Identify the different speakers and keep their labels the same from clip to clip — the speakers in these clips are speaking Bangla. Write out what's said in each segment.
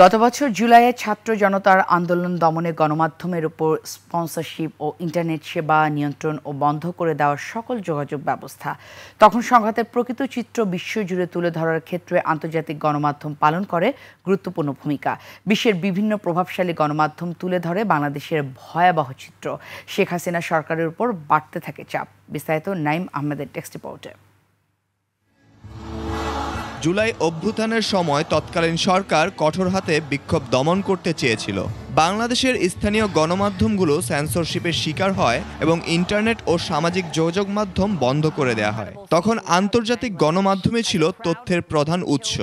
Speaker 1: গত বছর জুলাইয়ে ছাত্র জনতার আন্দোলন দমনে গণমাধ্যমের উপর স্পন্সরশিপ ও ইন্টারনেট সেবা নিয়ন্ত্রণ ও বন্ধ করে দেওয়ার সকল যোগাযোগ ব্যবস্থা। তখন সংঘাতের প্রকৃত চিত্র বিশ্বজুড়ে তুলে ধরার ক্ষেত্রে আন্তর্জাতিক গণমাধ্যম পালন করে গুরুত্বপূর্ণ ভূমিকা। বিশ্বের বিভিন্ন প্রভাবশালী গণমাধ্যম তুলে ধরে বাংলাদেশের ভয়াবহ চিত্র। শেখ হাসিনা সরকারের উপর বাড়তে থাকে চাপ। বিস্তারিত নাইম আহমেদের টেক্সট রিপোর্টে।
Speaker 2: জুলাই অভ্যুত্থানের সময় তৎকালীন সরকার কঠোর হাতে বিক্ষোভ দমন করতে চেয়েছিল। বাংলাদেশের স্থানীয় গণমাধ্যমগুলো সেন্সরশিপের শিকার হয় এবং ইন্টারনেট ও সামাজিক যোগাযোগ মাধ্যম বন্ধ করে দেওয়া হয়। তখন আন্তর্জাতিক গণমাধ্যমে ছিল তথ্যের প্রধান উৎস।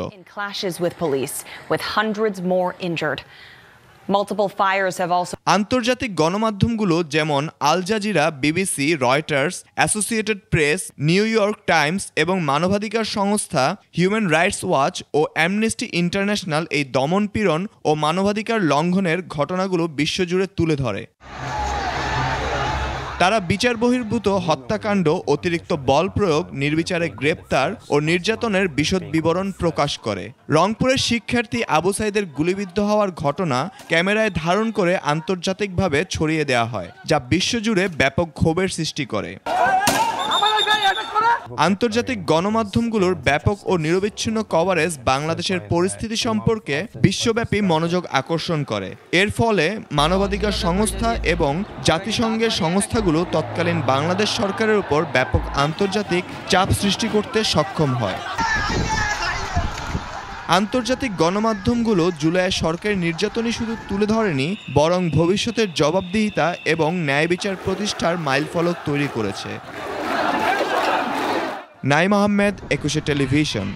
Speaker 2: আন্তর্জাতিক গণমাধ্যমগুলো যেমন Al Jazeera, BBC, Reuters, Associated Press, New York Times এবং মানবাধিকার সংস্থা হিউম্যান রাইটস ওয়াচ ও অ্যামনেস্টি ইন্টারন্যাশনাল এই দমনপীড়ন ও মানবাধিকার লঙ্ঘনের ঘটনাগুলো বিশ্বজুড়ে তুলে ধরে। তারা বিচার বহির্ভূত হত্যাকাণ্ড, অতিরিক্ত বল প্রয়োগ, নির্বিচারে গ্রেপ্তার ও নির্যাতনের বিশদ বিবরণ প্রকাশ করে। রংপুরের শিক্ষার্থী আবু সাইদের গুলিবিদ্ধ হওয়ার ঘটনা ক্যামেরায় ধারণ করে আন্তর্জাতিকভাবে ছড়িয়ে দেওয়া হয়, যা বিশ্বজুড়ে ব্যাপক ক্ষোভের সৃষ্টি করে। আন্তর্জাতিক গণমাধ্যমগুলোর ব্যাপক ও নিরবিচ্ছিন্ন কভারেজ বাংলাদেশের পরিস্থিতি সম্পর্কে বিশ্বব্যাপী মনোযোগ আকর্ষণ করে। এর ফলে মানবাধিকার সংস্থা এবং জাতিসংঘের সংস্থাগুলো তৎকালীন বাংলাদেশ সরকারের উপর ব্যাপক আন্তর্জাতিক চাপ সৃষ্টি করতে সক্ষম হয়। আন্তর্জাতিক গণমাধ্যমগুলো জুলাইয়ে সরকারি নির্যাতনই শুধু তুলে ধরেনি, বরং ভবিষ্যতের জবাবদিহিতা এবং ন্যায় বিচার প্রতিষ্ঠার মাইলফলক তৈরি করেছে। নাইম আহমেদ, 21 টেলিভিশন।